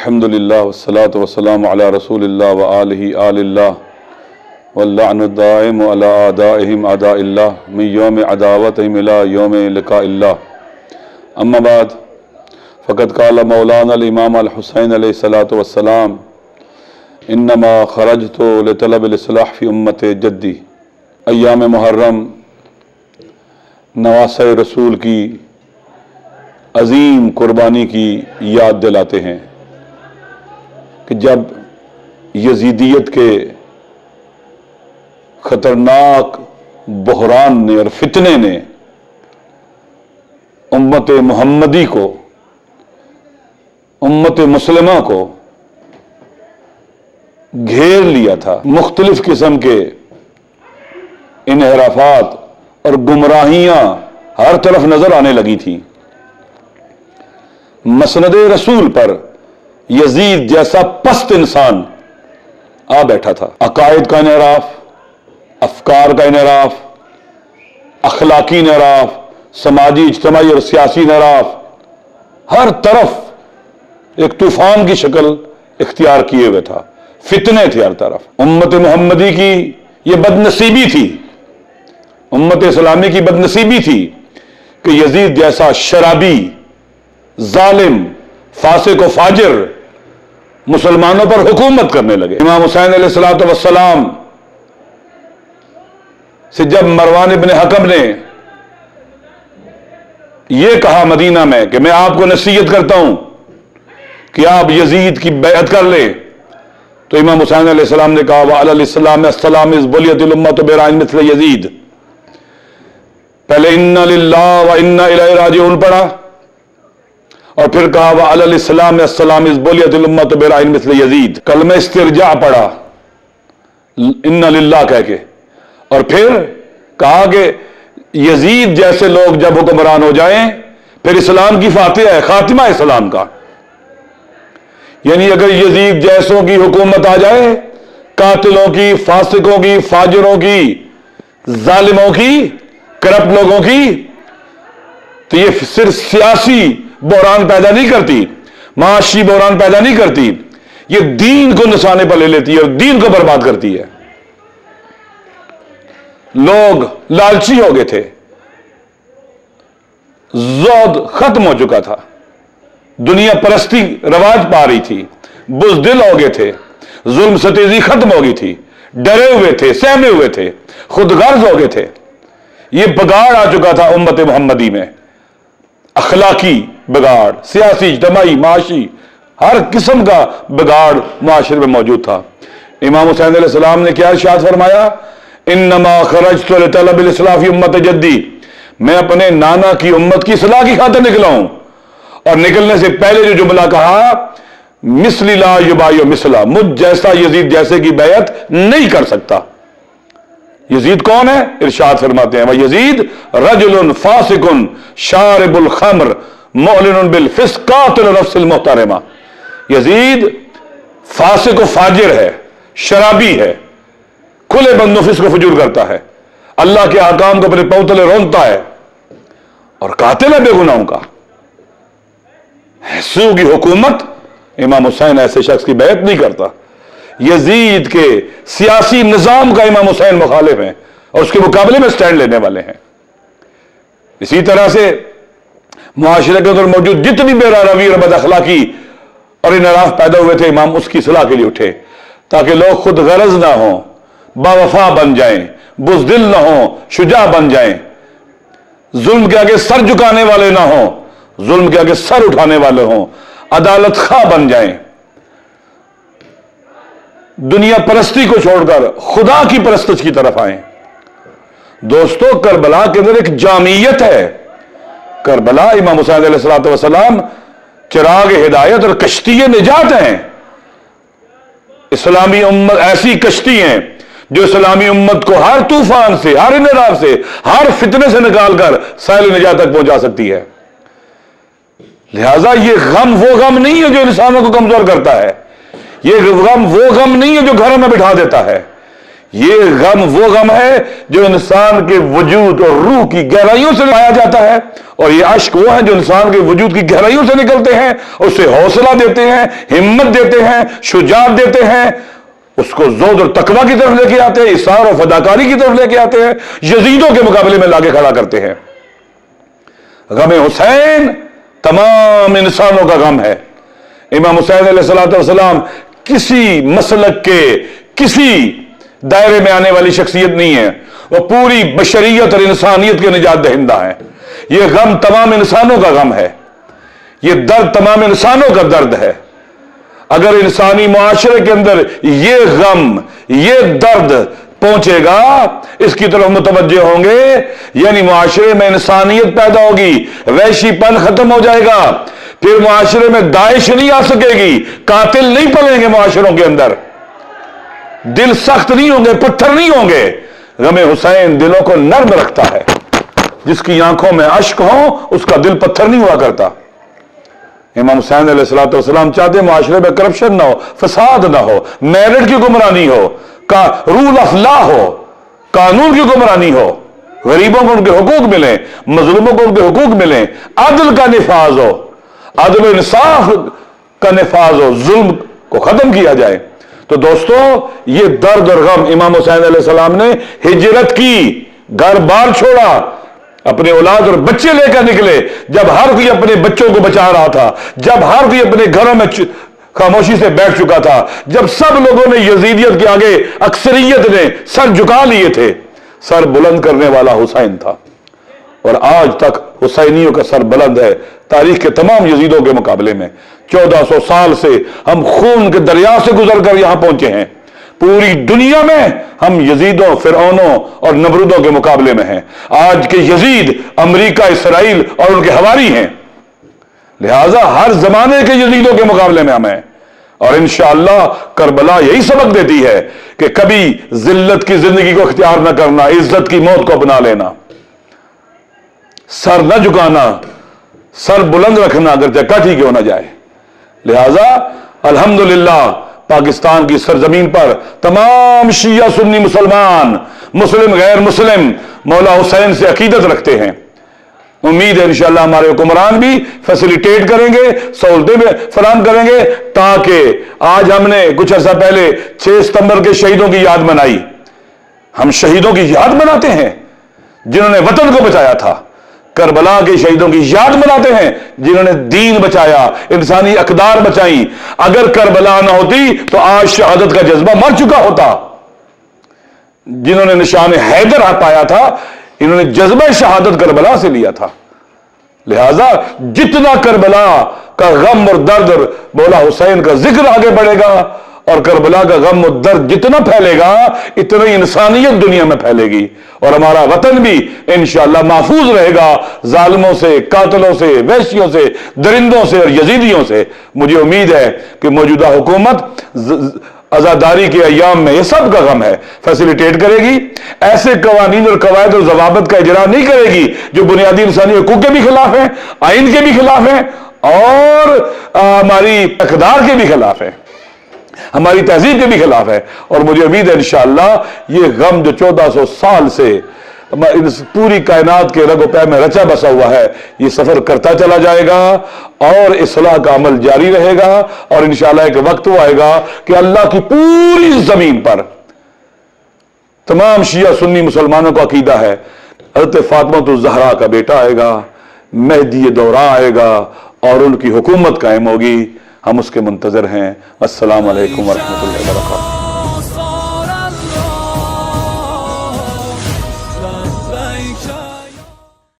الحمدللہ والصلاة والسلام علی رسول اللہ وآلہ آل اللہ واللعن الدائم علی اعدائہم اعداء اللہ من یوم عداوتہم الی یوم لقاء اللہ اما بعد فقد قال مولانا الامام الحسین علیہ السلام انما خرجت لطلب الاصلاح فی امت جدی۔ ایام محرم نواسہ رسول کی عظیم قربانی کی یاد دلاتے ہیں کہ جب یزیدیت کے خطرناک بحران نے اور فتنے نے امت محمدی کو، امت مسلمہ کو گھیر لیا تھا، مختلف قسم کے انحرافات اور گمراہیاں ہر طرف نظر آنے لگی تھیں، مسند رسول پر یزید جیسا پست انسان آ بیٹھا تھا۔ عقائد کا انحراف، افکار کا انحراف، اخلاقی انحراف، سماجی اجتماعی اور سیاسی انحراف، ہر طرف ایک طوفان کی شکل اختیار کیے ہوئے تھا، فتنے تھے ہر طرف۔ امت محمدی کی یہ بدنصیبی تھی، امت اسلامی کی بدنصیبی تھی کہ یزید جیسا شرابی، ظالم، فاسق و فاجر مسلمانوں پر حکومت کرنے لگے۔ امام حسین علیہ السلام سے جب مروان ابن حکم نے یہ کہا مدینہ میں کہ میں آپ کو نصیحت کرتا ہوں کہ آپ یزید کی بیعت کر لیں، تو امام حسین علیہ السلام نے کہا وَعَلَى الْإِسْلَامِ السَّلَامِ اِذْ بُلِيَتِ الْأُمَّةُ بِرَأْيٍ مِثْلَ یزید، پہلے اِنَّ لِلَّهِ وَإِنَّا إِلَيْهِ رَاجِعُونَ پڑھا، اور پھر کہا وَعَلَى الْإِسْلَامِ السَّلَامِ اِذْ بُلِيَتِ الْأُمَّةُ بِرَأْيٍ مِثْلَ یزید، کلمہ استرجاع پڑھا اِنَّ لِلَّهِ کہہ کے، اور پھر کہا کہ یزید جیسے لوگ جب حکمران ہو جائیں پھر اسلام کی فاتحہ ہے، خاتمہ اسلام کا، یعنی اگر یزید جیسوں کی حکومت آ جائے، قاتلوں کی، فاسقوں کی، فاجروں کی، ظالموں کی، کرپٹ لوگوں کی، تو یہ صرف سیاسی بحران پیدا نہیں کرتی، معاشی بحران پیدا نہیں کرتی، یہ دین کو نشانے پر لے لیتی ہے اور دین کو برباد کرتی ہے۔ لوگ لالچی ہو گئے تھے، زہد ختم ہو چکا تھا، دنیا پرستی رواج پا رہی تھی، بزدل ہو گئے تھے، ظلم ستیزی ختم ہو گئی تھی، ڈرے ہوئے تھے، سہمے ہوئے تھے، خود غرض ہو گئے تھے۔ یہ بگاڑ آ چکا تھا امت محمدی میں، اخلاقی بگاڑ، سیاسی، اجتماعی، معاشی، ہر قسم کا بگاڑ معاشرے میں موجود تھا۔ امام حسین علیہ السلام نے کیا ارشاد فرمایا؟ انما خرجت لطلب الاصلاح فی امت جدی، میں اپنے نانا کی امت کی اصلاح کی خاطر نکلا ہوں، اور نکلنے سے پہلے جو جملہ کہا مثل لا یبایع مثلا، مجھ جیسا یزید جیسے کی بیعت نہیں کر سکتا۔ یزید کون ہے؟ ارشاد فرماتے ہیں وَيَزِيد رَجُلٌ فَاسِقٌ شَارِبُ الْخَمْرِ مُعْلِنٌ بِالْفِسْقِ قَاتِلُ نَفْسِ الْمُحْتَرِمَةِ، یزید فاسق و فاجر ہے، شرابی ہے، کھلے بند و فسق و فجور کرتا ہے، اللہ کے احکام کو اپنے پاؤں تلے رونتا ہے، اور قاتل ہے بے گناہوں کا۔ ایسو کی حکومت امام حسین ایسے شخص کی بیعت نہیں کرتا۔ یزید کے سیاسی نظام کا امام حسین مخالف ہیں اور اس کے مقابلے میں سٹینڈ لینے والے ہیں۔ اسی طرح سے معاشرے کے اندر موجود جتنی بے روی اور بد اخلاقی اور انحراف پیدا ہوئے تھے، امام اس کی اصلاح کے لیے اٹھے تاکہ لوگ خود غرض نہ ہوں، باوفا بن جائیں، بزدل نہ ہوں، شجاع بن جائیں، ظلم کے آگے سر جھکانے والے نہ ہوں، ظلم کے آگے سر اٹھانے والے ہوں، عدالت خواہ بن جائیں، دنیا پرستی کو چھوڑ کر خدا کی پرستش کی طرف آئیں۔ دوستو، کربلا کے اندر ایک جامعیت ہے۔ کربلا امام حسین علیہ السلام چراغ ہدایت اور کشتی نجات ہیں۔ اسلامی امت ایسی کشتی ہیں جو اسلامی امت کو ہر طوفان سے، ہر انحراف سے، ہر فتنے سے نکال کر ساحل نجات تک پہنچا سکتی ہے۔ لہذا یہ غم وہ غم نہیں ہے جو انسانوں کو کمزور کرتا ہے، یہ غم وہ غم نہیں ہے جو گھروں میں بٹھا دیتا ہے، یہ غم وہ غم ہے جو انسان کے وجود اور روح کی گہرائیوں سے پایا جاتا ہے، اور یہ عشق وہ ہیں جو انسان کے وجود کی گہرائیوں سے نکلتے ہیں، اسے حوصلہ دیتے ہیں، ہمت دیتے ہیں، شجاعت دیتے ہیں، اس کو زود اور تقوی کی طرف لے کے آتے ہیں، اصرار اور فداکاری کی طرف لے کے آتے ہیں، یزیدوں کے مقابلے میں لا کے کھڑا کرتے ہیں۔ غم حسین تمام انسانوں کا غم ہے۔ امام حسین علیہ السلام کسی مسلک کے کسی دائرے میں آنے والی شخصیت نہیں ہے، وہ پوری بشریت اور انسانیت کے نجات دہندہ ہیں۔ یہ غم تمام انسانوں کا غم ہے، یہ درد تمام انسانوں کا درد ہے۔ اگر انسانی معاشرے کے اندر یہ غم، یہ درد پہنچے گا، اس کی طرف متوجہ ہوں گے، یعنی معاشرے میں انسانیت پیدا ہوگی، وحشی پن ختم ہو جائے گا، پھر معاشرے میں داعش نہیں آ سکے گی، قاتل نہیں پلیں گے معاشروں کے اندر، دل سخت نہیں ہوں گے، پتھر نہیں ہوں گے۔ غم حسین دلوں کو نرم رکھتا ہے، جس کی آنکھوں میں اشک ہو اس کا دل پتھر نہیں ہوا کرتا۔ امام حسین علیہ السلام چاہتے معاشرے میں کرپشن نہ ہو، فساد نہ ہو، میرٹ کی گمرانی ہو، رول آف لا ہو، قانون کی گمرانی ہو، غریبوں کو ان کے حقوق ملیں، مظلوموں کو ان کے حقوق ملیں، عدل کا نفاذ ہو، عدل و انصاف کا نفاذ ہو، ظلم کو ختم کیا جائے۔ تو دوستو، یہ درد اور غم امام حسین علیہ السلام نے ہجرت کی، گھر بار چھوڑا، اپنے اولاد اور بچے لے کر نکلے، جب ہر کوئی اپنے بچوں کو بچا رہا تھا، جب ہر کوئی اپنے گھروں میں خاموشی سے بیٹھ چکا تھا، جب سب لوگوں نے یزیدیت کے آگے اکثریت نے سر جھکا لیے تھے، سر بلند کرنے والا حسین تھا، اور آج تک حسینیوں کا سر بلند ہے تاریخ کے تمام یزیدوں کے مقابلے میں۔ 1400 سال سے ہم خون کے دریا سے گزر کر یہاں پہنچے ہیں، پوری دنیا میں ہم یزیدوں، فرعونوں اور نمرودوں کے مقابلے میں ہیں۔ آج کے یزید امریکہ، اسرائیل اور ان کے حواری ہیں، لہذا ہر زمانے کے یزیدوں کے مقابلے میں ہم ہیں، اور انشاءاللہ کربلا یہی سبق دیتی ہے کہ کبھی ذلت کی زندگی کو اختیار نہ کرنا، عزت کی موت کو اپنا لینا، سر نہ جھکانا، سر بلند رکھنا اگرچہ کٹ ہی کیوں نہ جائے۔ لہذا الحمدللہ پاکستان کی سرزمین پر تمام شیعہ سنی مسلمان، مسلم غیر مسلم مولا حسین سے عقیدت رکھتے ہیں۔ امید ہے انشاءاللہ ہمارے حکمران بھی فیسیلیٹیٹ کریں گے، سہولتیں بھی فراہم کریں گے، تاکہ آج ہم نے کچھ عرصہ پہلے 6 ستمبر کے شہیدوں کی یاد منائی، ہم شہیدوں کی یاد مناتے ہیں جنہوں نے وطن کو بچایا تھا، کربلا کے شہیدوں کی یاد مناتے ہیں جنہوں نے دین بچایا، انسانی اقدار بچائی۔ اگر کربلا نہ ہوتی تو آج شہادت کا جذبہ مر چکا ہوتا۔ جنہوں نے نشان حیدر پایا تھا، انہوں نے جذبہ شہادت کربلا سے لیا تھا۔ لہذا جتنا کربلا کا غم اور درد اور مولا حسین کا ذکر آگے بڑھے گا، اور کربلا کا غم و درد جتنا پھیلے گا، اتنی انسانیت دنیا میں پھیلے گی، اور ہمارا وطن بھی انشاءاللہ محفوظ رہے گا ظالموں سے، قاتلوں سے، وحشیوں سے، درندوں سے اور یزیدیوں سے۔ مجھے امید ہے کہ موجودہ حکومت عزاداری کے ایام میں یہ سب کا غم ہے فیسیلیٹیٹ کرے گی، ایسے قوانین اور قواعد اور ضوابط کا اجرا نہیں کرے گی جو بنیادی انسانی حقوق کے بھی خلاف ہیں، آئین کے بھی خلاف ہیں، اور ہماری اقدار کے بھی خلاف ہیں، ہماری تہذیب کے بھی خلاف ہے۔ اور مجھے امید ہے انشاءاللہ یہ غم جو 1400 سال سے پوری کائنات کے رگ و پے میں رچا بسا ہوا ہے، یہ سفر کرتا چلا جائے گا، اور اصلاح کا عمل جاری رہے گا، اور انشاءاللہ ایک وقت وہ آئے گا کہ اللہ کی پوری زمین پر تمام شیعہ سنی مسلمانوں کو عقیدہ ہے حضرت فاطمہ الزہرا کا بیٹا آئے گا، مہدی دورہ آئے گا، اور ان کی حکومت قائم ہوگی۔ ہم اس کے منتظر ہیں۔ السلام علیکم ورحمۃ اللہ وبرکاتہ۔